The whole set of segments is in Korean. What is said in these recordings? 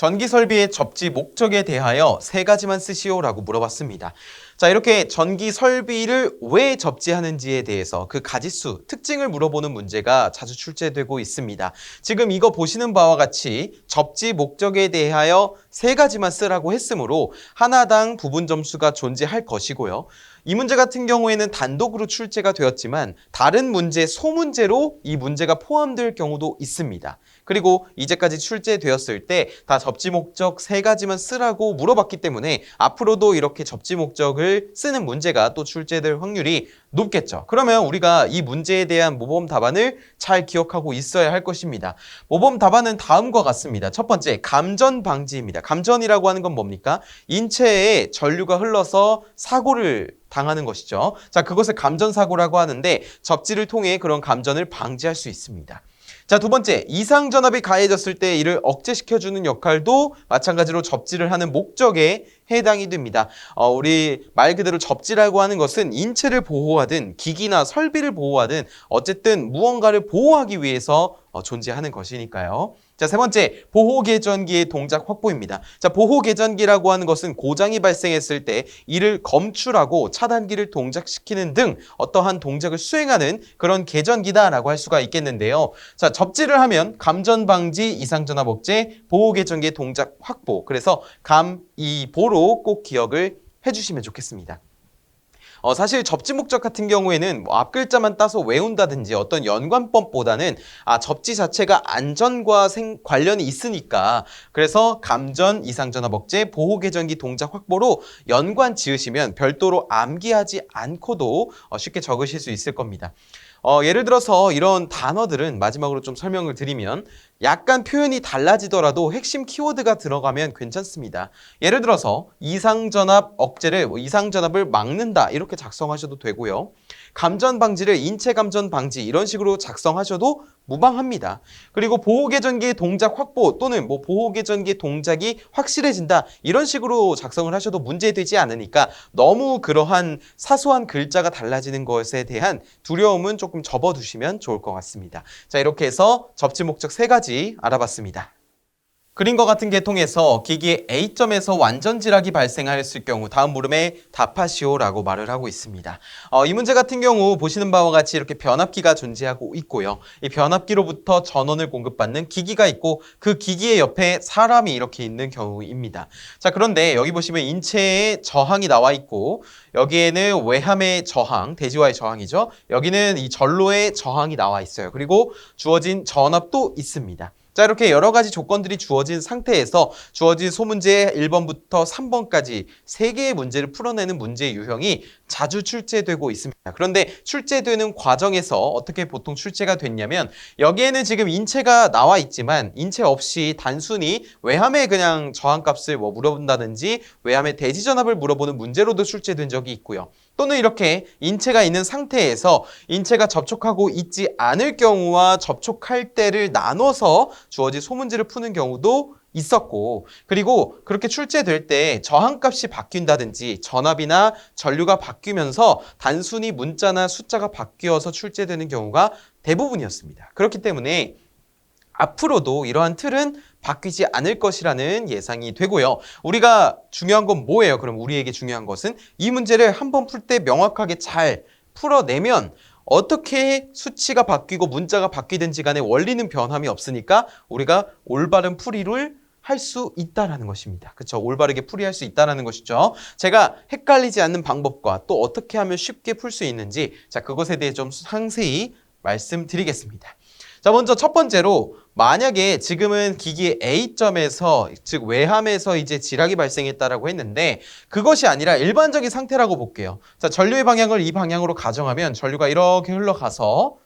전기 설비의 접지 목적에 대하여 세 가지만 쓰시오라고 물어봤습니다. 자, 이렇게 전기 설비를 왜 접지하는지에 대해서 그 가지수, 특징을 물어보는 문제가 자주 출제되고 있습니다. 지금 이거 보시는 바와 같이 접지 목적에 대하여 세 가지만 쓰라고 했으므로 하나당 부분 점수가 존재할 것이고요. 이 문제 같은 경우에는 단독으로 출제가 되었지만 다른 문제, 소문제로 이 문제가 포함될 경우도 있습니다. 그리고 이제까지 출제되었을 때 다 접지 목적 세 가지만 쓰라고 물어봤기 때문에 앞으로도 이렇게 접지 목적을 쓰는 문제가 또 출제될 확률이 높겠죠. 그러면 우리가 이 문제에 대한 모범 답안을 잘 기억하고 있어야 할 것입니다. 모범 답안은 다음과 같습니다. 첫 번째, 감전 방지입니다. 감전이라고 하는 건 뭡니까? 인체에 전류가 흘러서 사고를 당하는 것이죠. 자, 그것을 감전사고라고 하는데 접지를 통해 그런 감전을 방지할 수 있습니다. 자, 두 번째, 이상전압이 가해졌을 때 이를 억제시켜주는 역할도 마찬가지로 접지를 하는 목적에 해당이 됩니다. 우리 말 그대로 접지라고 하는 것은 인체를 보호하든 기기나 설비를 보호하든 어쨌든 무언가를 보호하기 위해서 존재하는 것이니까요. 자, 세 번째, 보호개전기의 동작 확보입니다. 자, 보호개전기라고 하는 것은 고장이 발생했을 때 이를 검출하고 차단기를 동작시키는 등 어떠한 동작을 수행하는 그런 개전기다라고 할 수가 있겠는데요. 자, 접지를 하면 감전방지, 이상전압 억제, 보호개전기의 동작 확보. 그래서 감, 이, 보로 꼭 기억을 해주시면 좋겠습니다. 사실 접지 목적 같은 경우에는 앞 글자만 따서 외운다든지 어떤 연관법보다는 접지 자체가 안전과 관련이 있으니까 그래서 감전, 이상전압 억제, 보호개전기 동작 확보로 연관 지으시면 별도로 암기하지 않고도 쉽게 적으실 수 있을 겁니다. 예를 들어서 이런 단어들은 마지막으로 좀 설명을 드리면 약간 표현이 달라지더라도 핵심 키워드가 들어가면 괜찮습니다. 예를 들어서 이상전압 억제를 이상전압을 막는다 이렇게 작성하셔도 되고요. 감전 방지를 인체 감전 방지 이런 식으로 작성하셔도 무방합니다. 그리고 보호개전기의 동작 확보 또는 보호개전기의 동작이 확실해진다 이런 식으로 작성을 하셔도 문제되지 않으니까 너무 그러한 사소한 글자가 달라지는 것에 대한 두려움은 조금 접어두시면 좋을 것 같습니다. 자, 이렇게 해서 접지 목적 세 가지 알아봤습니다. 그림과 같은 계통에서 기기의 A점에서 완전 지락이 발생하였을 경우 다음 물음에 답하시오라고 말을 하고 있습니다. 이 문제 같은 경우 보시는 바와 같이 이렇게 변압기가 존재하고 있고요. 이 변압기로부터 전원을 공급받는 기기가 있고 그 기기의 옆에 사람이 이렇게 있는 경우입니다. 자, 그런데 여기 보시면 인체의 저항이 나와 있고 여기에는 외함의 저항, 대지와의 저항이죠. 여기는 이 전로의 저항이 나와 있어요. 그리고 주어진 전압도 있습니다. 자, 이렇게 여러 가지 조건들이 주어진 상태에서 주어진 소문제 1번부터 3번까지 3개의 문제를 풀어내는 문제 유형이 자주 출제되고 있습니다. 그런데 출제되는 과정에서 어떻게 보통 출제가 됐냐면 여기에는 지금 인체가 나와 있지만 인체 없이 단순히 외함의 그냥 저항값을 물어본다든지 외함의 대지전압을 물어보는 문제로도 출제된 적이 있고요. 또는 이렇게 인체가 있는 상태에서 인체가 접촉하고 있지 않을 경우와 접촉할 때를 나눠서 주어진 소문지를 푸는 경우도 있었고 그리고 그렇게 출제될 때 저항값이 바뀐다든지 전압이나 전류가 바뀌면서 단순히 문자나 숫자가 바뀌어서 출제되는 경우가 대부분이었습니다. 그렇기 때문에 앞으로도 이러한 틀은 바뀌지 않을 것이라는 예상이 되고요. 우리가 중요한 건 뭐예요? 그럼 우리에게 중요한 것은 이 문제를 한번 풀 때 명확하게 잘 풀어내면 어떻게 수치가 바뀌고 문자가 바뀌든지 간에 원리는 변함이 없으니까 우리가 올바른 풀이를 할 수 있다는 것입니다. 그렇죠? 올바르게 풀이할 수 있다는 것이죠. 제가 헷갈리지 않는 방법과 또 어떻게 하면 쉽게 풀 수 있는지 자, 그것에 대해 좀 상세히 말씀드리겠습니다. 자, 먼저 첫 번째로 만약에 지금은 기기 A점에서 즉 외함에서 이제 지락이 발생했다라고 했는데 그것이 아니라 일반적인 상태라고 볼게요. 자, 전류의 방향을 이 방향으로 가정하면 전류가 이렇게 흘러가서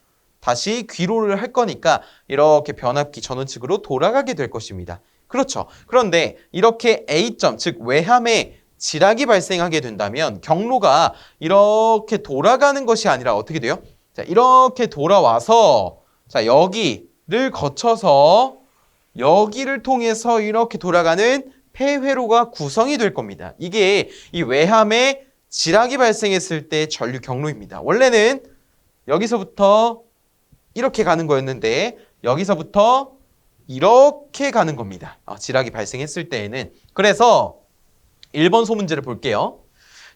다시 귀로를 할 거니까 이렇게 변압기 전원측으로 돌아가게 될 것입니다. 그렇죠. 그런데 이렇게 A점 즉 외함에 지락이 발생하게 된다면 경로가 이렇게 돌아가는 것이 아니라 어떻게 돼요? 자, 이렇게 돌아와서 자, 여기를 거쳐서 여기를 통해서 이렇게 돌아가는 폐회로가 구성이 될 겁니다. 이게 이 외함에 지락이 발생했을 때 전류 경로입니다. 원래는 여기서부터 이렇게 가는 거였는데 여기서부터 이렇게 가는 겁니다. 지락이 발생했을 때에는. 그래서 1번 소문제를 볼게요.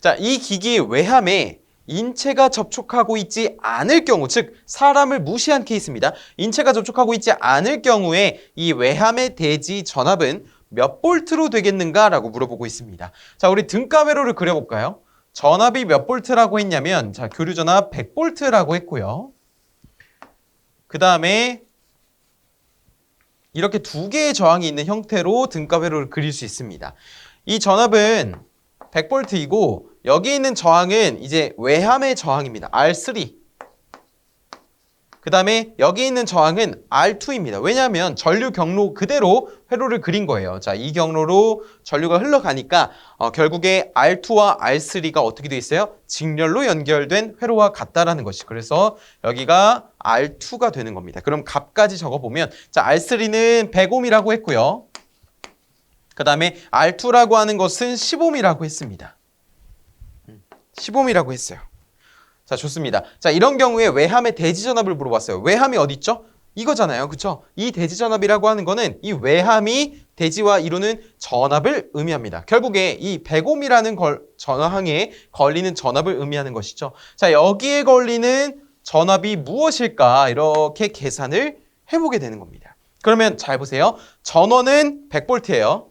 자, 이 기기의 외함에 인체가 접촉하고 있지 않을 경우, 즉 사람을 무시한 케이스입니다. 인체가 접촉하고 있지 않을 경우에 이 외함의 대지 전압은 몇 볼트로 되겠는가라고 물어보고 있습니다. 자, 우리 등가 회로를 그려볼까요? 전압이 몇 볼트라고 했냐면, 자, 교류 전압 100볼트라고 했고요. 그 다음에 이렇게 두 개의 저항이 있는 형태로 등가 회로를 그릴 수 있습니다. 이 전압은 100볼트이고 여기 있는 저항은 이제 외함의 저항입니다. R3. 그 다음에 여기 있는 저항은 R2입니다. 왜냐하면 전류 경로 그대로 회로를 그린 거예요. 자, 이 경로로 전류가 흘러가니까 결국에 R2와 R3가 어떻게 돼 있어요? 직렬로 연결된 회로와 같다라는 것이. 그래서 여기가 R2가 되는 겁니다. 그럼 값까지 적어보면, 자, R3는 100옴이라고 했고요. 그 다음에 R2라고 하는 것은 10옴이라고 했습니다. 10옴이라고 했어요. 자, 좋습니다. 자, 이런 경우에 외함의 대지전압을 물어봤어요. 외함이 어디 있죠? 이거잖아요. 그쵸? 이 대지전압이라고 하는 거는 이 외함이 대지와 이루는 전압을 의미합니다. 결국에 이 100옴이라는 전항에 걸리는 전압을 의미하는 것이죠. 자, 여기에 걸리는 전압이 무엇일까? 이렇게 계산을 해보게 되는 겁니다. 그러면 잘 보세요. 전원은 100볼트예요.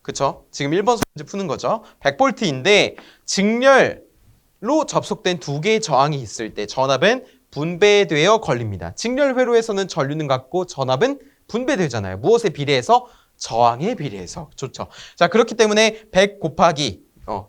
그쵸? 지금 1번 문제 푸는 거죠. 100볼트인데 직렬로 접속된 두 개의 저항이 있을 때 전압은 분배되어 걸립니다. 직렬 회로에서는 전류는 같고 전압은 분배되잖아요. 무엇에 비례해서? 저항에 비례해서. 좋죠. 자, 그렇기 때문에 100 곱하기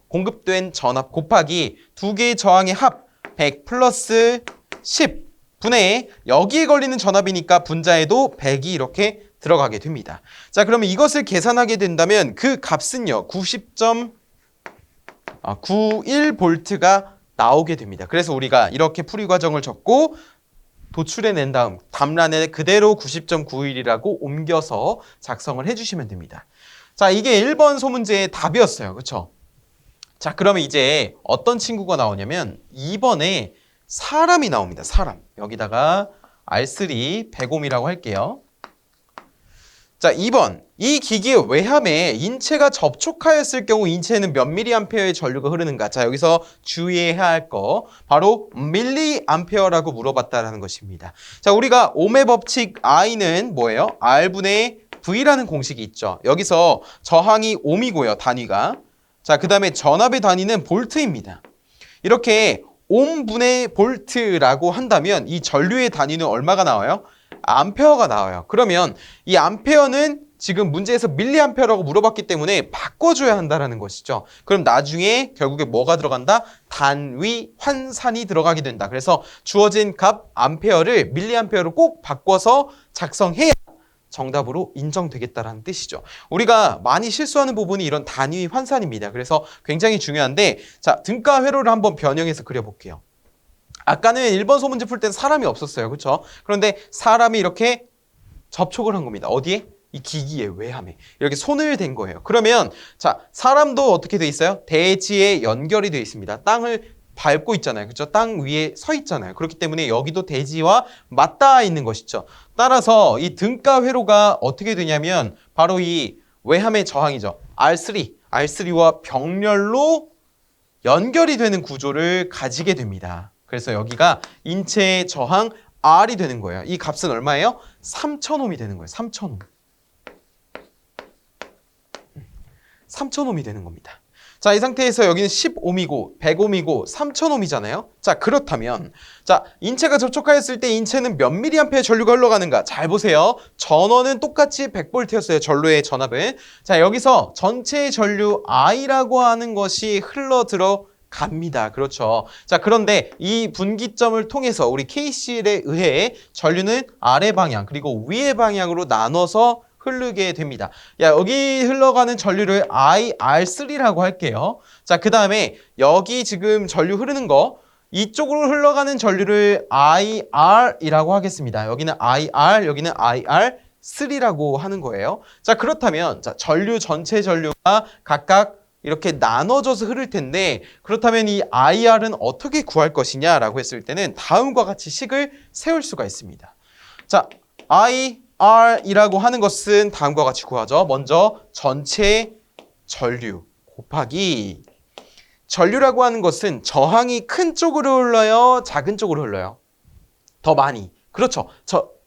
공급된 전압 곱하기 두 개의 저항의 합 100 플러스 10 분의 여기에 걸리는 전압이니까 분자에도 100이 이렇게 들어가게 됩니다. 자, 그러면 이것을 계산하게 된다면 그 값은요 90.91볼트가 나오게 됩니다. 그래서 우리가 이렇게 풀이 과정을 적고 도출해낸 다음 답란에 그대로 90.91이라고 옮겨서 작성을 해주시면 됩니다. 자, 이게 1번 소문제의 답이었어요. 그렇죠? 자, 그러면 이제 어떤 친구가 나오냐면 2번에 사람이 나옵니다. 사람. 여기다가 R3 100옴이라고 할게요. 자, 2번. 이 기기의 외함에 인체가 접촉하였을 경우 인체에는 몇 밀리암페어의 전류가 흐르는가? 자, 여기서 주의해야 할 거 바로 밀리암페어라고 물어봤다라는 것입니다. 자, 우리가 옴의 법칙 I는 뭐예요? R분의 V라는 공식이 있죠. 여기서 저항이 옴이고요. 단위가. 자, 그 다음에 전압의 단위는 볼트입니다. 이렇게 옴분의 볼트라고 한다면 이 전류의 단위는 얼마가 나와요? 암페어가 나와요. 그러면 이 암페어는 지금 문제에서 밀리암페어라고 물어봤기 때문에 바꿔줘야 한다는 것이죠. 그럼 나중에 결국에 뭐가 들어간다? 단위 환산이 들어가게 된다. 그래서 주어진 값 암페어를 밀리암페어로 꼭 바꿔서 작성해야 정답으로 인정되겠다라는 뜻이죠. 우리가 많이 실수하는 부분이 이런 단위 환산입니다. 그래서 굉장히 중요한데, 자, 등가 회로를 한번 변형해서 그려볼게요. 아까는 1번 소문제 풀 땐 사람이 없었어요. 그렇죠? 그런데 사람이 이렇게 접촉을 한 겁니다. 어디에? 이 기기의 외함에. 이렇게 손을 댄 거예요. 그러면 자, 사람도 어떻게 돼 있어요? 대지에 연결이 돼 있습니다. 땅을 밟고 있잖아요. 그렇죠? 땅 위에 서 있잖아요. 그렇기 때문에 여기도 대지와 맞닿아 있는 것이죠. 따라서 이 등가 회로가 어떻게 되냐면 바로 이 외함의 저항이죠. R3와 병렬로 연결이 되는 구조를 가지게 됩니다. 그래서 여기가 인체의 저항 R이 되는 거예요. 이 값은 얼마예요? 3000옴이 되는 거예요. 3000옴. 3000옴이 되는 겁니다. 자, 이 상태에서 여기는 10옴이고 100옴이고 3000옴이잖아요. 자, 그렇다면 자, 인체가 접촉하였을 때 인체는 몇 밀리암페어 전류가 흘러가는가? 잘 보세요. 전원은 똑같이 100볼트였어요. 전류의 전압은. 자, 여기서 전체 전류 I라고 하는 것이 흘러 들어갑니다. 그렇죠. 자, 그런데 이 분기점을 통해서 우리 KCL에 의해 전류는 아래 방향 그리고 위의 방향으로 나눠서 흐르게 됩니다. 야, 여기 흘러가는 전류를 IR3라고 할게요. 자, 그 다음에 여기 지금 전류 흐르는 거 이쪽으로 흘러가는 전류를 IR이라고 하겠습니다. 여기는 IR, 여기는 IR3라고 하는 거예요. 자, 그렇다면 자, 전류 전체 전류가 각각 이렇게 나눠져서 흐를 텐데 그렇다면 이 IR은 어떻게 구할 것이냐라고 했을 때는 다음과 같이 식을 세울 수가 있습니다. 자, I R이라고 하는 것은 다음과 같이 구하죠. 먼저 전체 전류 곱하기 전류라고 하는 것은 저항이 큰 쪽으로 흘러요? 작은 쪽으로 흘러요? 더 많이. 그렇죠.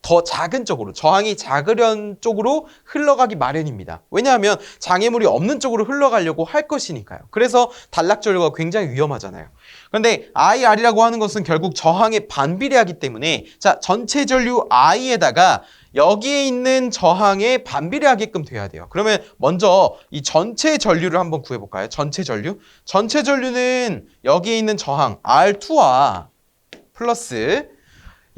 더 작은 쪽으로, 저항이 작으려는 쪽으로 흘러가기 마련입니다. 왜냐하면 장애물이 없는 쪽으로 흘러가려고 할 것이니까요. 그래서 단락전류가 굉장히 위험하잖아요. 그런데 IR이라고 하는 것은 결국 저항에 반비례하기 때문에 자, 전체 전류 I에다가 여기에 있는 저항에 반비례하게끔 돼야 돼요. 그러면 먼저 이 전체 전류를 한번 구해볼까요? 전체 전류. 전체 전류는 여기에 있는 저항 R2와 플러스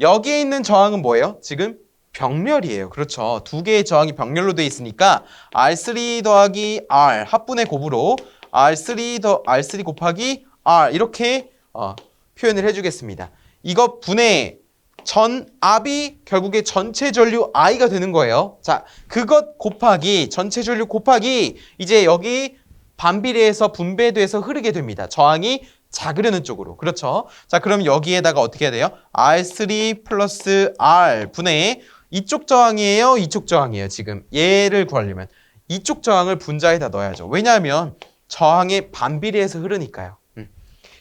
여기에 있는 저항은 뭐예요? 지금 병렬이에요. 그렇죠. 두 개의 저항이 병렬로 되어 있으니까 R3 더하기 R 합분의 곱으로 R3 곱하기 R 이렇게 표현을 해주겠습니다. 이거 분의 전압이 결국에 전체 전류 I가 되는 거예요. 자, 그것 곱하기 전체 전류 곱하기 이제 여기 반비례해서 분배돼서 흐르게 됩니다. 저항이 작으려는 쪽으로. 그렇죠. 자, 그럼 여기에다가 어떻게 해야 돼요? R3 플러스 R 분의 이쪽 저항이에요? 이쪽 저항이에요? 지금 얘를 구하려면 이쪽 저항을 분자에다 넣어야죠. 왜냐하면 저항에 반비례해서 흐르니까요.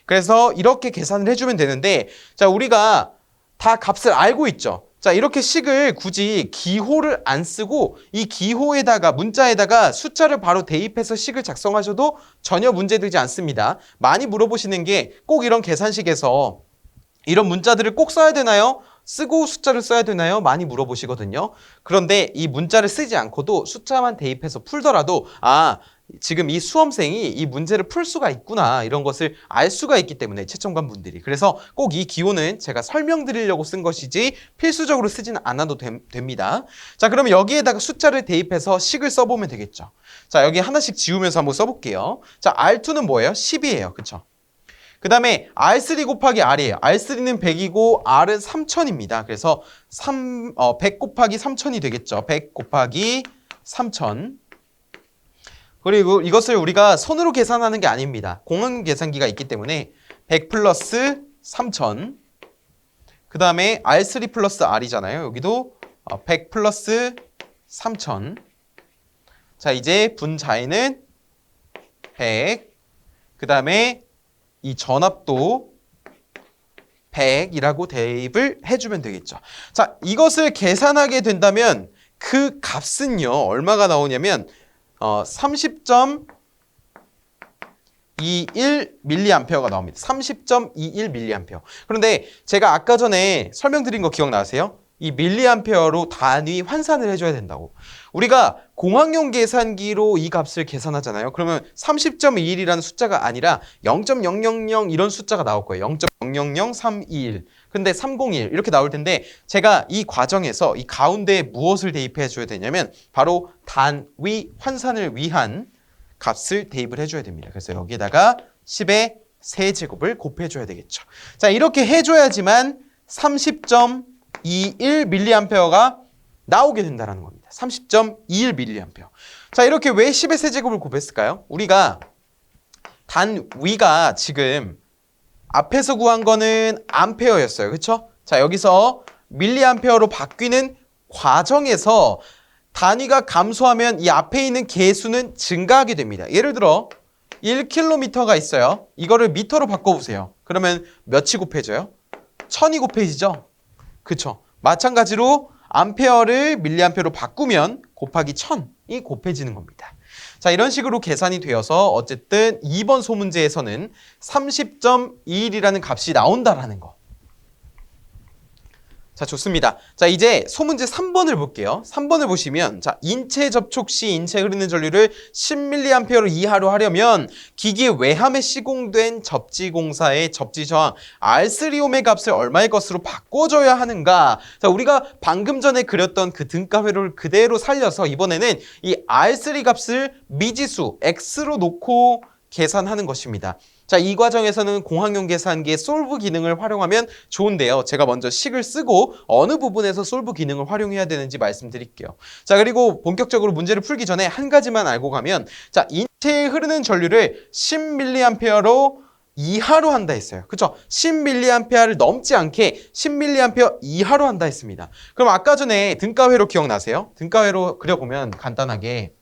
그래서 이렇게 계산을 해주면 되는데 자, 우리가 다 값을 알고 있죠. 자, 이렇게 식을 굳이 기호를 안 쓰고 이 기호에다가 문자에다가 숫자를 바로 대입해서 식을 작성하셔도 전혀 문제되지 않습니다. 많이 물어보시는 게 꼭 이런 계산식에서 이런 문자들을 꼭 써야 되나요? 쓰고 숫자를 써야 되나요? 많이 물어보시거든요. 그런데 이 문자를 쓰지 않고도 숫자만 대입해서 풀더라도 지금 이 수험생이 이 문제를 풀 수가 있구나 이런 것을 알 수가 있기 때문에 채점관 분들이 그래서 꼭 이 기호는 제가 설명드리려고 쓴 것이지 필수적으로 쓰지는 않아도 됩니다. 자, 그러면 여기에다가 숫자를 대입해서 식을 써보면 되겠죠. 자, 여기 하나씩 지우면서 한번 써볼게요. 자, R2는 뭐예요? 10이에요. 그쵸? 그 다음에 R3 곱하기 R이에요. R3는 100이고 R은 3000입니다. 그래서 100 곱하기 3000이 되겠죠. 100 곱하기 3000. 그리고 이것을 우리가 손으로 계산하는 게 아닙니다. 공항 계산기가 있기 때문에 100 플러스 3000. 그 다음에 R3 플러스 R이잖아요. 여기도 100 플러스 3000. 자, 이제 분자에는 100. 그 다음에 이 전압도 100이라고 대입을 해주면 되겠죠. 자, 이것을 계산하게 된다면 그 값은요, 얼마가 나오냐면 30.21mA가 나옵니다. 30.21mA. 그런데 제가 아까 전에 설명드린 거 기억나세요? 이 밀리암페어로 단위 환산을 해줘야 된다고. 우리가 공학용 계산기로 이 값을 계산하잖아요. 그러면 30.21이라는 숫자가 아니라 0.000 이런 숫자가 나올 거예요. 0.000321. 근데 301 이렇게 나올 텐데 제가 이 과정에서 이 가운데에 무엇을 대입해 줘야 되냐면 바로 단위 환산을 위한 값을 대입을 해줘야 됩니다. 그래서 여기에다가 10의 세제곱을 곱해줘야 되겠죠. 자, 이렇게 해줘야지만 30.21mA가 나오게 된다는 겁니다. 30.21mA. 자, 이렇게 왜 10의 세제곱을 곱했을까요? 우리가 단위가 지금 앞에서 구한 거는 암페어였어요. 그렇죠? 자, 여기서 밀리암페어로 바뀌는 과정에서 단위가 감소하면 이 앞에 있는 개수는 증가하게 됩니다. 예를 들어 1km가 있어요. 이거를 미터로 바꿔보세요. 그러면 몇이 곱해져요? 1000이 곱해지죠? 그쵸? 마찬가지로 암페어를 밀리암페어로 바꾸면 곱하기 1000이 곱해지는 겁니다. 자, 이런 식으로 계산이 되어서 어쨌든 2번 소문제에서는 30.21이라는 값이 나온다라는 거. 자, 좋습니다. 자, 이제 소문제 3번을 볼게요. 3번을 보시면 자, 인체 접촉 시 인체 흐르는 전류를 10mA 이하로 하려면 기기의 외함에 시공된 접지공사의 접지저항 R3옴의 값을 얼마의 것으로 바꿔줘야 하는가. 자, 우리가 방금 전에 그렸던 그 등가회로를 그대로 살려서 이번에는 이 R3 값을 미지수 X로 놓고 계산하는 것입니다. 자, 이 과정에서는 공학용 계산기의 솔브 기능을 활용하면 좋은데요. 제가 먼저 식을 쓰고 어느 부분에서 솔브 기능을 활용해야 되는지 말씀드릴게요. 자, 그리고 본격적으로 문제를 풀기 전에 한 가지만 알고 가면 자, 인체에 흐르는 전류를 10mA로 이하로 한다 했어요. 그쵸? 10mA를 넘지 않게 10mA 이하로 한다 했습니다. 그럼 아까 전에 등가회로 기억나세요? 등가회로 그려보면 간단하게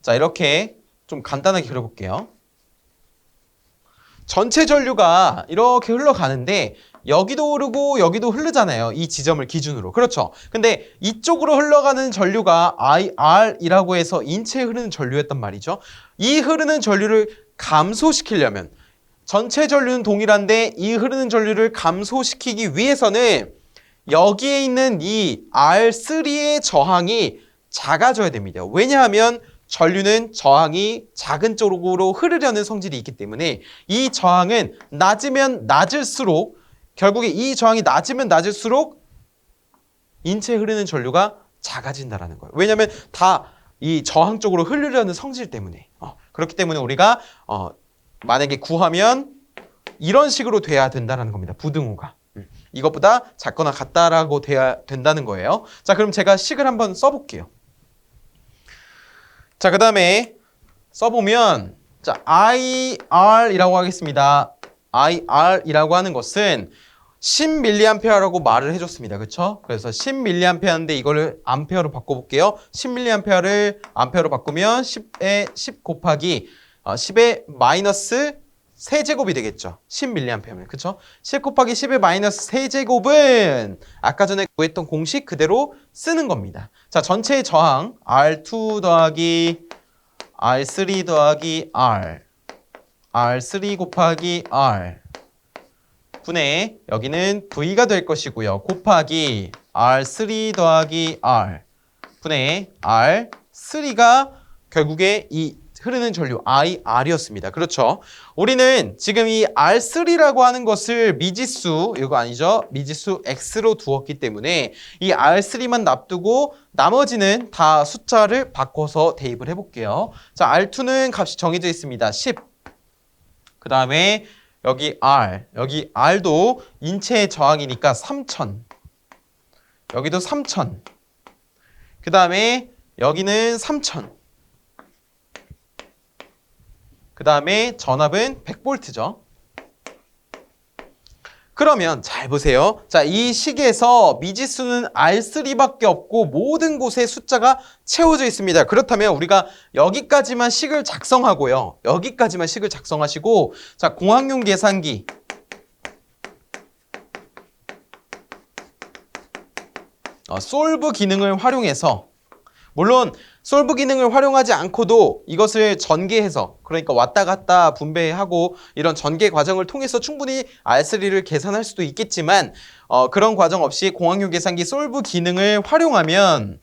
자 이렇게 좀 간단하게 그려볼게요. 전체 전류가 이렇게 흘러가는데 여기도 흐르고 여기도 흐르잖아요. 이 지점을 기준으로. 그렇죠. 근데 이쪽으로 흘러가는 전류가 IR이라고 해서 인체에 흐르는 전류였단 말이죠. 이 흐르는 전류를 감소시키려면 전체 전류는 동일한데 이 흐르는 전류를 감소시키기 위해서는 여기에 있는 이 R3의 저항이 작아져야 됩니다. 왜냐하면 전류는 저항이 작은 쪽으로 흐르려는 성질이 있기 때문에 이 저항은 낮으면 낮을수록 결국에 이 저항이 낮으면 낮을수록 인체에 흐르는 전류가 작아진다는 거예요. 왜냐하면 다 이 저항 쪽으로 흐르려는 성질 때문에 그렇기 때문에 우리가 만약에 구하면 이런 식으로 돼야 된다는 겁니다. 부등호가. 이것보다 작거나 같다라고 돼야 된다는 거예요. 자, 그럼 제가 식을 한번 써볼게요. 자, 그 다음에 써보면 자 IR이라고 하겠습니다. IR이라고 하는 것은 10mA라고 말을 해줬습니다. 그렇죠? 그래서 10mA인데 이거를 암페어로 바꿔볼게요. 10mA를 암페어로 바꾸면 10에 10 곱하기 10의 마이너스 세제곱이 되겠죠. 10mA면. 그렇죠? 10 곱하기 10의 마이너스 세제곱은 아까 전에 구했던 공식 그대로 쓰는 겁니다. 자, 전체의 저항 R2 더하기 R3 더하기 R R3 곱하기 R 분의 여기는 V가 될 것이고요. 곱하기 R3 더하기 R 분의 R3가 결국에 이 흐르는 전류 IR이었습니다. 그렇죠? 우리는 지금 이 R3라고 하는 것을 미지수, 이거 아니죠? 미지수 X로 두었기 때문에 이 R3만 납두고 나머지는 다 숫자를 바꿔서 대입을 해볼게요. 자, R2는 값이 정해져 있습니다. 10. 그 다음에 여기 여기 R도 인체의 저항이니까 3000. 여기도 3000. 그 다음에 여기는 3000. 그 다음에 전압은 100V죠. 그러면 잘 보세요. 자, 이 식에서 미지수는 R3밖에 없고 모든 곳에 숫자가 채워져 있습니다. 그렇다면 우리가 여기까지만 식을 작성하고요. 여기까지만 식을 작성하시고 자, 공학용 계산기 솔브 기능을 활용해서 물론 솔브 기능을 활용하지 않고도 이것을 전개해서 그러니까 왔다 갔다 분배하고 이런 전개 과정을 통해서 충분히 R3를 계산할 수도 있겠지만 그런 과정 없이 공학용 계산기 솔브 기능을 활용하면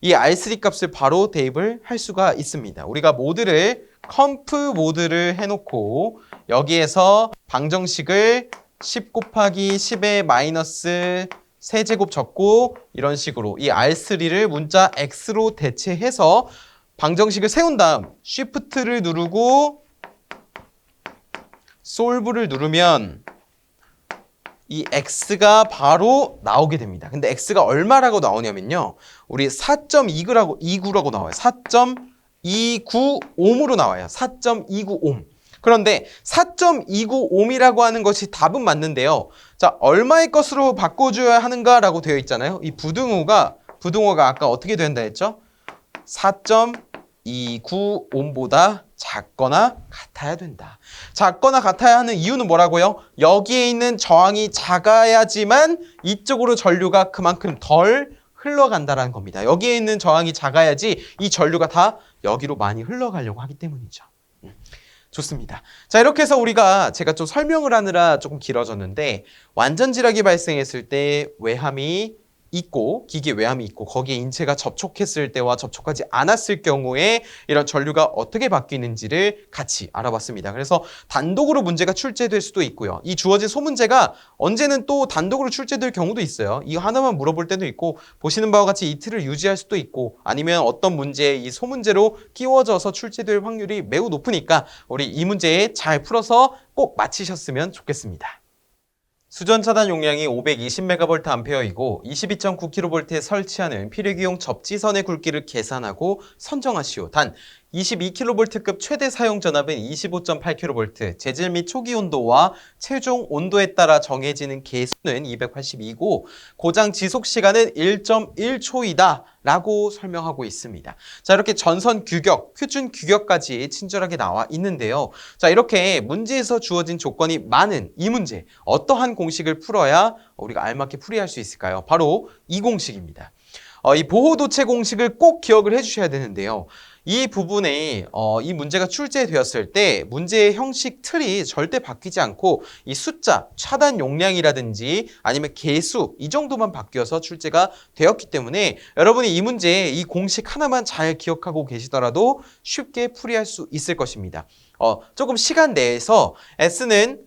이 R3 값을 바로 대입을 할 수가 있습니다. 우리가 모드를 컴프 모드를 해놓고 여기에서 방정식을 10 곱하기 10의 마이너스 세제곱 적고 이런 식으로 이 R3를 문자 X로 대체해서 방정식을 세운 다음 Shift를 누르고 솔브를 누르면 이 X가 바로 나오게 됩니다. 근데 X가 얼마라고 나오냐면요. 우리 4.29라고 나와요. 4.295옴으로 나와요. 4.295옴. 그런데 4.295옴이라고 하는 것이 답은 맞는데요. 자, 얼마의 것으로 바꿔줘야 하는가라고 되어 있잖아요. 이 부등호가 아까 어떻게 된다 했죠? 4.295옴보다 작거나 같아야 된다. 작거나 같아야 하는 이유는 뭐라고요? 여기에 있는 저항이 작아야지만 이쪽으로 전류가 그만큼 덜 흘러간다는 겁니다. 여기에 있는 저항이 작아야지 이 전류가 다 여기로 많이 흘러가려고 하기 때문이죠. 좋습니다. 자, 이렇게 해서 제가 좀 설명을 하느라 조금 길어졌는데 완전지락이 발생했을 때 외함이 있고 기계 외함이 있고 거기에 인체가 접촉했을 때와 접촉하지 않았을 경우에 이런 전류가 어떻게 바뀌는지를 같이 알아봤습니다. 그래서 단독으로 문제가 출제될 수도 있고요. 이 주어진 소문제가 언제는 또 단독으로 출제될 경우도 있어요. 이거 하나만 물어볼 때도 있고 보시는 바와 같이 이 틀을 유지할 수도 있고 아니면 어떤 문제에 이 소문제로 끼워져서 출제될 확률이 매우 높으니까 우리 이 문제 잘 풀어서 꼭 마치셨으면 좋겠습니다. 수전 차단 용량이 520MVA이고 22.9kV에 설치하는 필요기용 접지선의 굵기를 계산하고 선정하시오. 단 22kV급 최대 사용 전압은 25.8kV, 재질 및 초기 온도와 최종 온도에 따라 정해지는 계수는 282고 고장 지속 시간은 1.1초이다 라고 설명하고 있습니다. 자, 이렇게 전선 규격, 표준 규격까지 친절하게 나와 있는데요. 자, 이렇게 문제에서 주어진 조건이 많은 이 문제, 어떠한 공식을 풀어야 우리가 알맞게 풀이할 수 있을까요? 바로 이 공식입니다. 이 보호도체 공식을 꼭 기억을 해주셔야 되는데요. 이 부분에 이 문제가 출제되었을 때 문제의 형식 틀이 절대 바뀌지 않고 이 숫자, 차단 용량이라든지 아니면 개수 이 정도만 바뀌어서 출제가 되었기 때문에 여러분이 이 문제 이 공식 하나만 잘 기억하고 계시더라도 쉽게 풀이할 수 있을 것입니다. 조금 시간 내에서 S는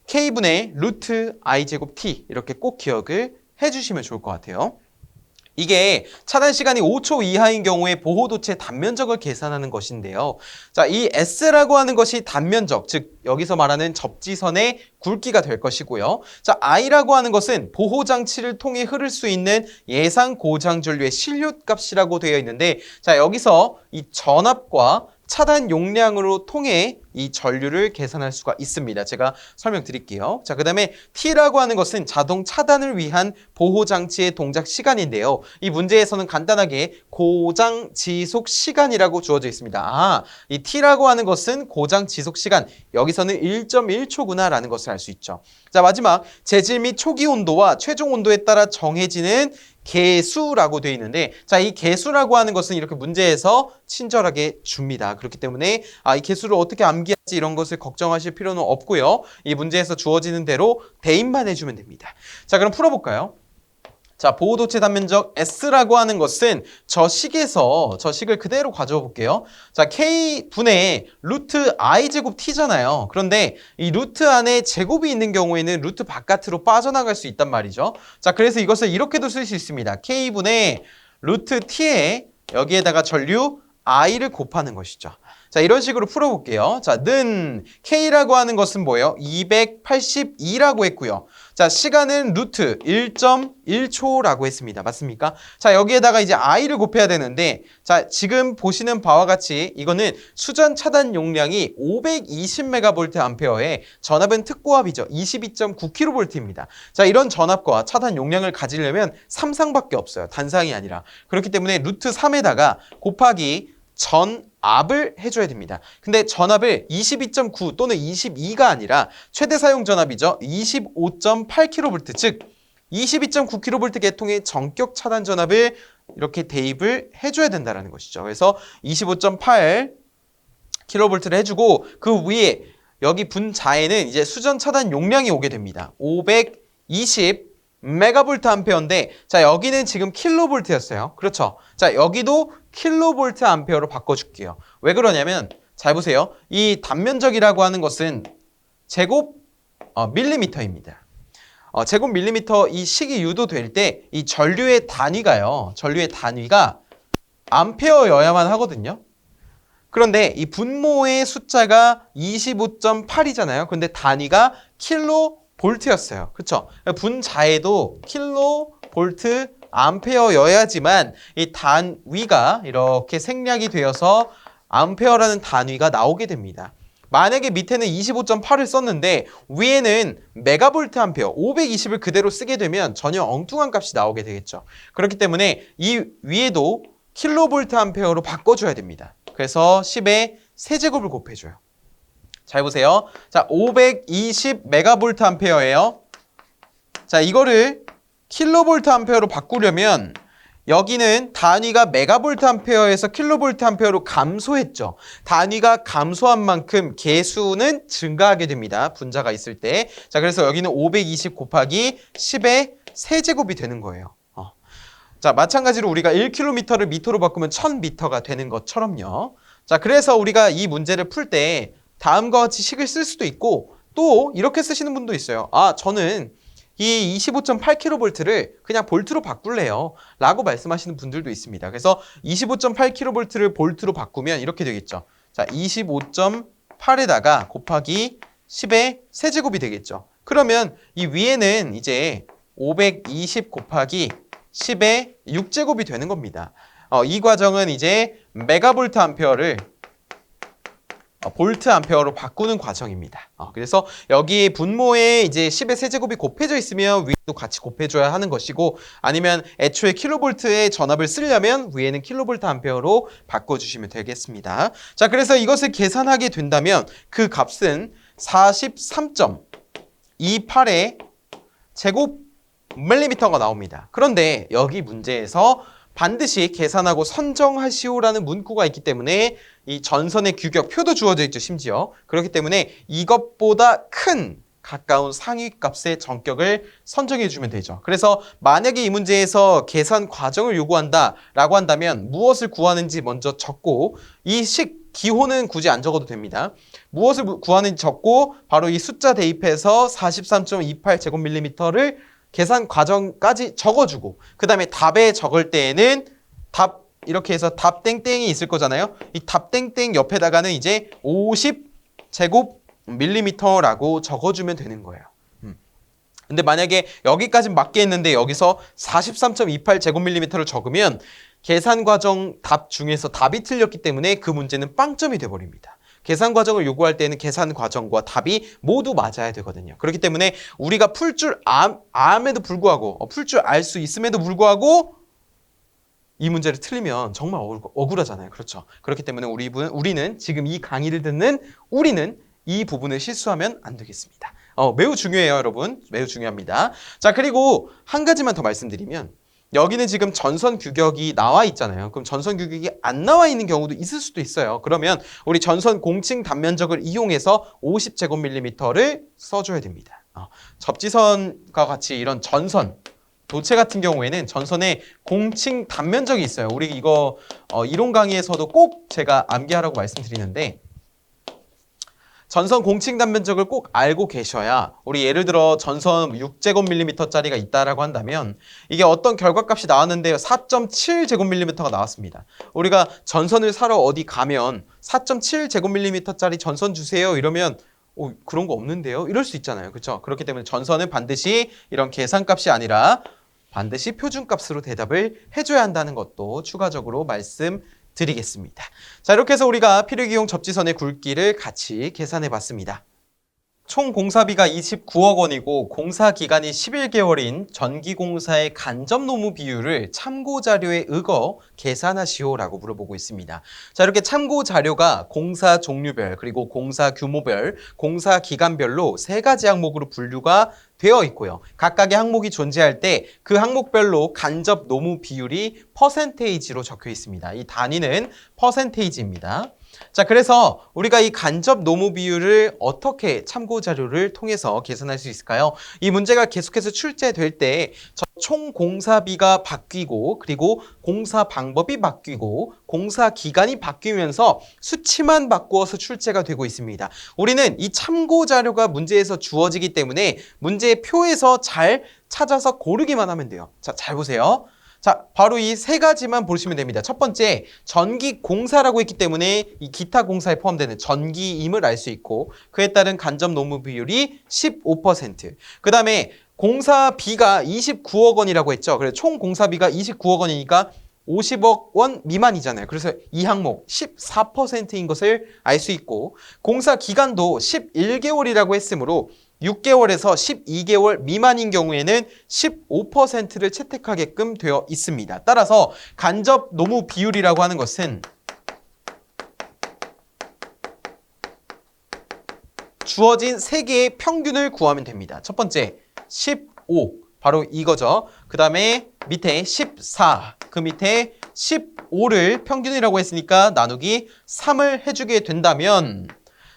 K분의 루트 I제곱 T 이렇게 꼭 기억을 해주시면 좋을 것 같아요. 이게 차단 시간이 5초 이하인 경우에 보호도체 단면적을 계산하는 것인데요. 자, 이 S라고 하는 것이 단면적, 즉 여기서 말하는 접지선의 굵기가 될 것이고요. 자, I라고 하는 것은 보호장치를 통해 흐를 수 있는 예상 고장 전류의 신료값이라고 되어 있는데, 자, 여기서 이 전압과 차단 용량으로 통해 이 전류를 계산할 수가 있습니다. 제가 설명드릴게요. 자, 그 다음에 T라고 하는 것은 자동 차단을 위한 보호장치의 동작 시간인데요. 이 문제에서는 간단하게 고장 지속 시간이라고 주어져 있습니다. 이 T라고 하는 것은 고장 지속 시간, 여기서는 1.1초구나 라는 것을 알 수 있죠. 자, 마지막 재질 및 초기 온도와 최종 온도에 따라 정해지는 개수라고 되어 있는데, 자, 이 개수라고 하는 것은 이렇게 문제에서 친절하게 줍니다. 그렇기 때문에 이 개수를 어떻게 암기할지 이런 것을 걱정하실 필요는 없고요. 이 문제에서 주어지는 대로 대입만 해주면 됩니다. 자, 그럼 풀어볼까요? 자, 보호도체 단면적 S라고 하는 것은 저 식을 그대로 가져와 볼게요. 자, K분의 루트 I제곱 T잖아요. 그런데 이 루트 안에 제곱이 있는 경우에는 루트 바깥으로 빠져나갈 수 있단 말이죠. 자, 그래서 이것을 이렇게도 쓸 수 있습니다. K분의 루트 T에 여기에다가 전류 I를 곱하는 것이죠. 자, 이런 식으로 풀어볼게요. 자, 는 K라고 하는 것은 뭐예요? 282라고 했고요. 자, 시간은 루트 1.1초라고 했습니다. 맞습니까? 자, 여기에다가 이제 I를 곱해야 되는데, 자, 지금 보시는 바와 같이 이거는 수전 차단 용량이 520MVA에 전압은 특고압이죠. 22.9kV입니다. 자, 이런 전압과 차단 용량을 가지려면 3상밖에 없어요. 단상이 아니라. 그렇기 때문에 루트 3에다가 곱하기 전압을 해줘야 됩니다. 근데 전압을 22.9 또는 22가 아니라 최대 사용 전압이죠. 25.8kV, 즉 22.9kV 계통의 전격 차단 전압을 이렇게 대입을 해줘야 된다는 것이죠. 그래서 25.8kV를 해주고 그 위에 여기 분자에는 이제 수전 차단 용량이 오게 됩니다. 520 메가볼트 암페어인데, 자, 여기는 지금 킬로볼트였어요. 그렇죠. 자, 여기도 킬로볼트 암페어로 바꿔줄게요. 왜 그러냐면, 잘 보세요. 이 단면적이라고 하는 것은 제곱 밀리미터입니다. 제곱 밀리미터 이 식이 유도될 때 이 전류의 단위가 암페어여야만 하거든요. 그런데 이 분모의 숫자가 25.8이잖아요. 근데 단위가 킬로볼트였어요. 그렇죠? 분자에도 킬로볼트 암페어여야지만 이 단위가 이렇게 생략이 되어서 암페어라는 단위가 나오게 됩니다. 만약에 밑에는 25.8을 썼는데 위에는 메가볼트 암페어 520을 그대로 쓰게 되면 전혀 엉뚱한 값이 나오게 되겠죠. 그렇기 때문에 이 위에도 킬로볼트 암페어로 바꿔줘야 됩니다. 그래서 10의 세제곱을 곱해줘요. 잘 보세요. 자, 520 메가볼트 암페어예요. 자, 이거를 킬로볼트 암페어로 바꾸려면 여기는 단위가 메가볼트 암페어에서 킬로볼트 암페어로 감소했죠. 단위가 감소한 만큼 개수는 증가하게 됩니다. 분자가 있을 때. 자, 그래서 여기는 520 곱하기 10의 세제곱이 되는 거예요. 자, 마찬가지로 우리가 1km를 미터로 바꾸면 1000m가 되는 것처럼요. 자, 그래서 우리가 이 문제를 풀 때 다음과 같이 식을 쓸 수도 있고 또 이렇게 쓰시는 분도 있어요. 저는 이 25.8kV를 그냥 볼트로 바꿀래요 라고 말씀하시는 분들도 있습니다. 그래서 25.8kV를 볼트로 바꾸면 이렇게 되겠죠. 자, 25.8에다가 곱하기 10의 세제곱이 되겠죠. 그러면 이 위에는 이제 520 곱하기 10의 6제곱이 되는 겁니다. 이 과정은 이제 메가볼트 암페어를 볼트 암페어로 바꾸는 과정입니다. 그래서 여기 분모에 이제 10의 세제곱이 곱해져 있으면 위에도 같이 곱해줘야 하는 것이고, 아니면 애초에 킬로볼트의 전압을 쓰려면 위에는 킬로볼트 암페어로 바꿔주시면 되겠습니다. 자, 그래서 이것을 계산하게 된다면 그 값은 43.28의 제곱 밀리미터가 나옵니다. 그런데 여기 문제에서 반드시 계산하고 선정하시오라는 문구가 있기 때문에 이 전선의 규격 표도 주어져 있죠, 심지어. 그렇기 때문에 이것보다 큰 가까운 상위값의 전격을 선정해 주면 되죠. 그래서 만약에 이 문제에서 계산 과정을 요구한다라고 한다면 무엇을 구하는지 먼저 적고, 이 기호는 굳이 안 적어도 됩니다. 무엇을 구하는지 적고 바로 이 숫자 대입해서 43.28 제곱밀리미터를 계산 과정까지 적어주고, 그 다음에 답에 적을 때에는 답 이렇게 해서 답 땡땡이 있을 거잖아요. 이 답 땡땡 옆에다가는 이제 50 제곱밀리미터라고 적어주면 되는 거예요. 근데 만약에 여기까지 맞게 했는데 여기서 43.28 제곱밀리미터를 적으면 계산 과정 답 중에서 답이 틀렸기 때문에 그 문제는 빵점이 돼버립니다. 계산 과정을 요구할 때는 계산 과정과 답이 모두 맞아야 되거든요. 그렇기 때문에 우리가 풀 줄 암에도 불구하고, 풀 줄 알 수 있음에도 불구하고 이 문제를 틀리면 정말 억울하잖아요. 그렇죠? 그렇기 때문에 우리는 지금 이 강의를 듣는 우리는 이 부분을 실수하면 안 되겠습니다. 매우 중요해요, 여러분. 매우 중요합니다. 자, 그리고 한 가지만 더 말씀드리면, 여기는 지금 전선 규격이 나와 있잖아요. 그럼 전선 규격이 안 나와 있는 경우도 있을 수도 있어요. 그러면 우리 전선 공칭 단면적을 이용해서 50제곱밀리미터를 써줘야 됩니다. 접지선과 같이 이런 전선, 도체 같은 경우에는 전선에 공칭 단면적이 있어요. 우리 이거 이론 강의에서도 꼭 제가 암기하라고 말씀드리는데, 전선 공칭 단면적을 꼭 알고 계셔야, 우리 예를 들어 전선 6제곱밀리미터짜리가 있다라고 한다면 이게 어떤 결과값이 나왔는데요. 4.7제곱밀리미터가 나왔습니다. 우리가 전선을 사러 어디 가면 4.7제곱밀리미터짜리 전선 주세요 이러면 그런 거 없는데요? 이럴 수 있잖아요. 그렇죠? 그렇기 때문에 전선은 반드시 이런 계산값이 아니라 반드시 표준값으로 대답을 해줘야 한다는 것도 추가적으로 말씀드리겠습니다. 자, 이렇게 해서 우리가 필요기용 접지선의 굵기를 같이 계산해 봤습니다. 총 공사비가 29억 원이고 공사 기간이 11개월인 전기공사의 간접 노무 비율을 참고 자료에 의거 계산하시오라고 물어보고 있습니다. 자, 이렇게 참고 자료가 공사 종류별, 그리고 공사 규모별, 공사 기간별로 세 가지 항목으로 분류가 되어 있고요. 각각의 항목이 존재할 때 그 항목별로 간접 노무 비율이 퍼센테이지로 적혀 있습니다. 이 단위는 퍼센테이지입니다. 자, 그래서 우리가 이 간접 노무 비율을 어떻게 참고 자료를 통해서 계산할 수 있을까요? 이 문제가 계속해서 출제될 때 총 공사비가 바뀌고, 그리고 공사 방법이 바뀌고, 공사 기간이 바뀌면서 수치만 바꾸어서 출제가 되고 있습니다. 우리는 이 참고 자료가 문제에서 주어지기 때문에 문제의 표에서 잘 찾아서 고르기만 하면 돼요. 자, 잘 보세요. 자, 바로 이 세 가지만 보시면 됩니다. 첫 번째, 전기공사라고 있기 때문에 이 기타 공사에 포함되는 전기임을 알 수 있고, 그에 따른 간접 노무 비율이 15%. 그 다음에 공사비가 29억 원이라고 했죠. 그래서 총 공사비가 29억 원이니까 50억 원 미만이잖아요. 그래서 이 항목 14%인 것을 알 수 있고, 공사 기간도 11개월이라고 했으므로 6개월에서 12개월 미만인 경우에는 15%를 채택하게끔 되어 있습니다. 따라서 간접 노무 비율이라고 하는 것은 주어진 세 개의 평균을 구하면 됩니다. 첫 번째 15, 바로 이거죠. 그 다음에 밑에 14, 그 밑에 15를 평균이라고 했으니까 나누기 3을 해주게 된다면,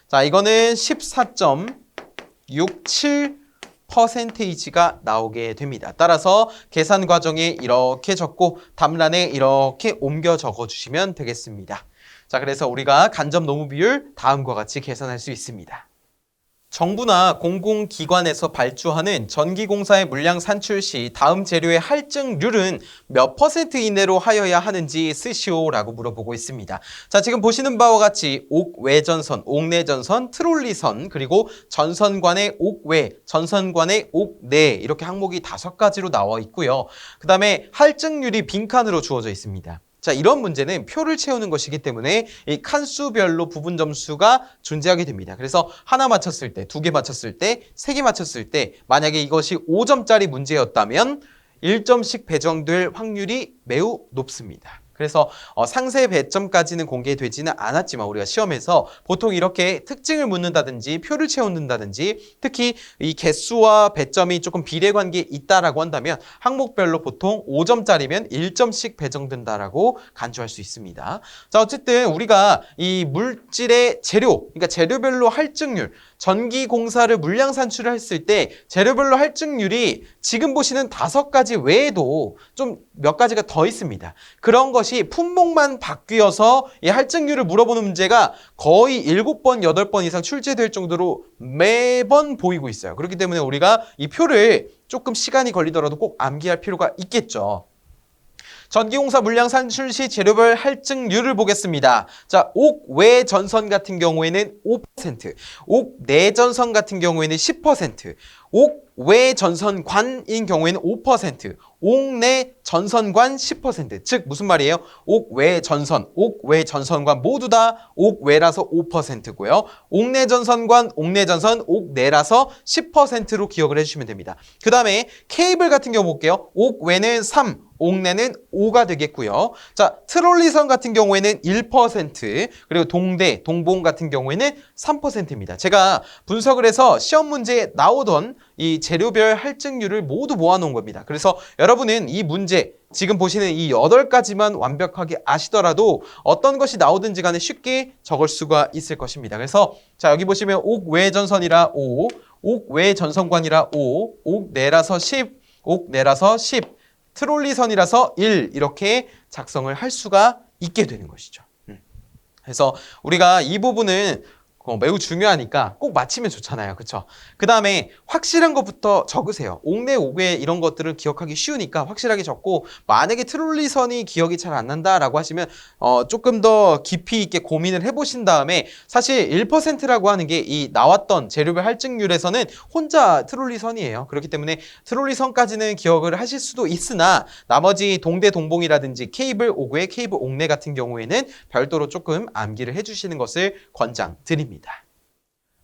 자, 이거는 14.67%가 나오게 됩니다. 따라서 계산 과정에 이렇게 적고 답란에 이렇게 옮겨 적어 주시면 되겠습니다. 자, 그래서 우리가 간접 노무 비율 다음과 같이 계산할 수 있습니다. 정부나 공공기관에서 발주하는 전기공사의 물량 산출 시 다음 재료의 할증률은 몇 퍼센트 이내로 하여야 하는지 쓰시오라고 물어보고 있습니다. 자, 지금 보시는 바와 같이 옥외전선, 옥내전선, 트롤리선, 그리고 전선관의 옥외, 전선관의 옥내, 이렇게 항목이 5가지로 나와 있고요. 그 다음에 할증률이 빈칸으로 주어져 있습니다. 자, 이런 문제는 표를 채우는 것이기 때문에 이 칸수별로 부분 점수가 존재하게 됩니다. 그래서 하나 맞췄을 때, 두 개 맞췄을 때, 세 개 맞췄을 때 만약에 이것이 5점짜리 문제였다면 1점씩 배정될 확률이 매우 높습니다. 그래서 상세 배점까지는 공개되지는 않았지만 우리가 시험에서 보통 이렇게 특징을 묻는다든지 표를 채운다든지 특히 이 개수와 배점이 조금 비례관계에 있다라고 한다면 항목별로 보통 5점짜리면 1점씩 배정된다라고 간주할 수 있습니다. 자, 어쨌든 우리가 이 물질의 재료, 그러니까 재료별로 할증률, 전기공사를 물량 산출을 했을 때 재료별로 할증률이 지금 보시는 5가지 외에도 좀 몇 가지가 더 있습니다. 그런 것이 품목만 바뀌어서 이 할증률을 물어보는 문제가 거의 7번, 8번 이상 출제될 정도로 매번 보이고 있어요. 그렇기 때문에 우리가 이 표를 조금 시간이 걸리더라도 꼭 암기할 필요가 있겠죠. 전기공사 물량 산출 시 재료별 할증률을 보겠습니다. 자, 옥 외 전선 같은 경우에는 5%, 옥 내 전선 같은 경우에는 10%, 옥 외 전선관인 경우에는 5%, 옥 내 전선관 10%. 즉 무슨 말이에요? 옥 외 전선, 옥 외 전선관 모두 다 옥 외라서 5%고요. 옥 내 전선관, 옥 내 전선, 옥 내라서 10%로 기억을 해주시면 됩니다. 그 다음에 케이블 같은 경우 볼게요. 옥 외는 3, 옥 내는 5가 되겠고요. 자, 트롤리선 같은 경우에는 1%, 그리고 동대, 동봉 같은 경우에는 3%입니다. 제가 분석을 해서 시험 문제에 나오던 이 재료별 할증률을 모두 모아놓은 겁니다. 그래서 여러분은 이 문제, 지금 보시는 이 8가지만 완벽하게 아시더라도 어떤 것이 나오든지 간에 쉽게 적을 수가 있을 것입니다. 그래서 자, 여기 보시면 옥 외 전선이라 5, 옥 외 전선관이라 5, 옥 내라서 10, 옥 내라서 10, 트롤리선이라서 1 이렇게 작성을 할 수가 있게 되는 것이죠. 그래서 우리가 이 부분은 매우 중요하니까 꼭 맞히면 좋잖아요. 그렇죠? 그 다음에 확실한 것부터 적으세요. 옥내, 옥외 이런 것들을 기억하기 쉬우니까 확실하게 적고 만약에 트롤리선이 기억이 잘 안 난다라고 하시면 조금 더 깊이 있게 고민을 해보신 다음에 사실 1%라고 하는 게 이 나왔던 재료별 할증률에서는 혼자 트롤리선이에요. 그렇기 때문에 트롤리선까지는 기억을 하실 수도 있으나 나머지 동대, 동봉이라든지 케이블, 옥외, 케이블, 옥내 같은 경우에는 별도로 조금 암기를 해주시는 것을 권장드립니다.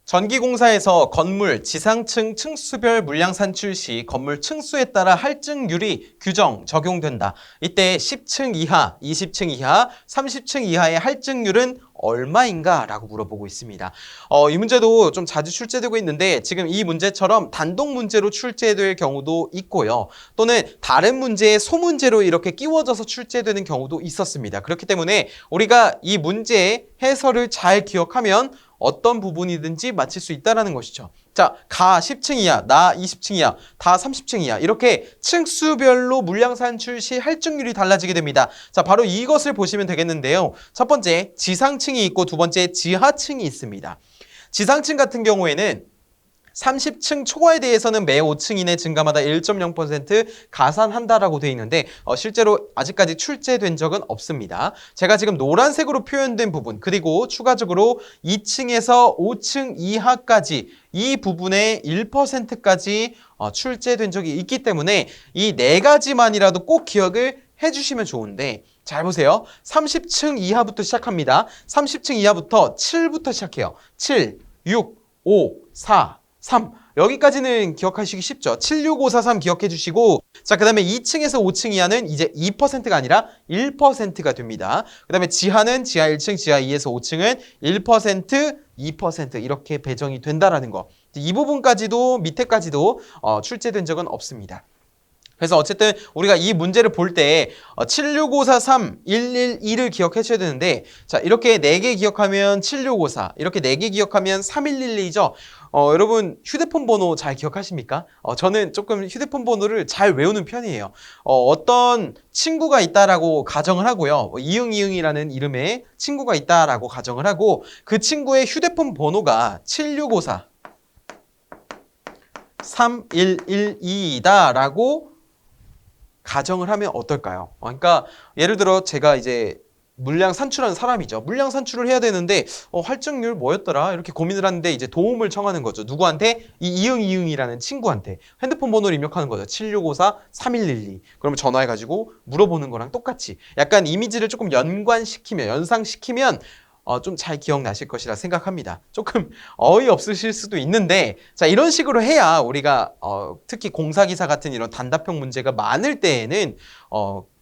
전기공사에서 건물 지상층 층수별 물량 산출 시 건물 층수에 따라 할증률이 규정 적용된다. 이때 10층 이하, 20층 이하, 30층 이하의 할증률은 얼마인가? 라고 물어보고 있습니다. 이 문제도 좀 자주 출제되고 있는데 지금 이 문제처럼 단독 문제로 출제될 경우도 있고요. 또는 다른 문제에 소문제로 이렇게 끼워져서 출제되는 경우도 있었습니다. 그렇기 때문에 우리가 이 문제의 해설을 잘 기억하면 어떤 부분이든지 맞힐 수 있다는 것이죠. 자, 가 10층 이하, 나 20층 이하, 다 30층 이하 이렇게 층수별로 물량 산출 시 할증률이 달라지게 됩니다. 자, 바로 이것을 보시면 되겠는데요. 첫 번째, 지상층이 있고 두 번째, 지하층이 있습니다. 지상층 같은 경우에는 30층 초과에 대해서는 매 5층 이내 증가마다 1.0% 가산한다라고 되어 있는데 실제로 아직까지 출제된 적은 없습니다. 제가 지금 노란색으로 표현된 부분 그리고 추가적으로 2층에서 5층 이하까지 이 부분에 1%까지 출제된 적이 있기 때문에 이 4가지만이라도 꼭 기억을 해주시면 좋은데 잘 보세요. 30층 이하부터 시작합니다. 30층 이하부터 7부터 시작해요. 7, 6, 5, 4, 3 여기까지는 기억하시기 쉽죠. 7, 6, 5, 4, 3 기억해 주시고 자, 그 다음에 2층에서 5층 이하는 이제 2%가 아니라 1%가 됩니다. 그 다음에 지하는 지하 1층, 지하 2에서 5층은 1%, 2% 이렇게 배정이 된다라는 거. 이 부분까지도 밑에까지도 출제된 적은 없습니다. 그래서 어쨌든 우리가 이 문제를 볼 때 76543, 112를 기억해 줘야 되는데 자, 이렇게 4개 기억하면 7654, 이렇게 4개 기억하면 3112죠. 여러분 휴대폰 번호 잘 기억하십니까? 저는 조금 휴대폰 번호를 잘 외우는 편이에요. 어떤 친구가 있다라고 가정을 하고요. 이응이응이라는 이름의 친구가 있다라고 가정을 하고 그 친구의 휴대폰 번호가 7654 3112이다라고 가정을 하면 어떨까요? 그러니까 예를 들어 제가 이제 물량 산출하는 사람이죠. 물량 산출을 해야 되는데 할증률 뭐였더라? 이렇게 고민을 하는데 이제 도움을 청하는 거죠. 누구한테? 이 이응이응이라는 친구한테 핸드폰 번호를 입력하는 거죠. 7654-3112. 그러면 전화해가지고 물어보는 거랑 똑같이 약간 이미지를 조금 연관시키면 연상시키면 좀 잘 기억나실 것이라 생각합니다. 조금 어이없으실 수도 있는데 자 이런 식으로 해야 우리가 특히 공사기사 같은 이런 단답형 문제가 많을 때에는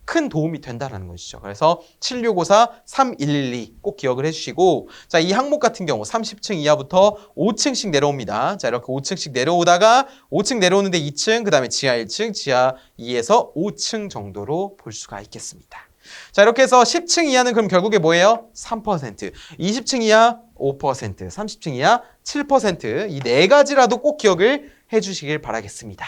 큰 도움이 된다라는 것이죠. 그래서 7654-3112 꼭 기억을 해주시고 자, 이 항목 같은 경우 30층 이하부터 5층씩 내려옵니다. 자, 이렇게 5층씩 내려오다가 5층 내려오는데 2층, 그 다음에 지하 1층, 지하 2에서 5층 정도로 볼 수가 있겠습니다. 자, 이렇게 해서 10층 이하는 그럼 결국에 뭐예요? 3%, 20층 이하 5%, 30층 이하 7%, 이 네 가지라도 꼭 기억을 해주시길 바라겠습니다.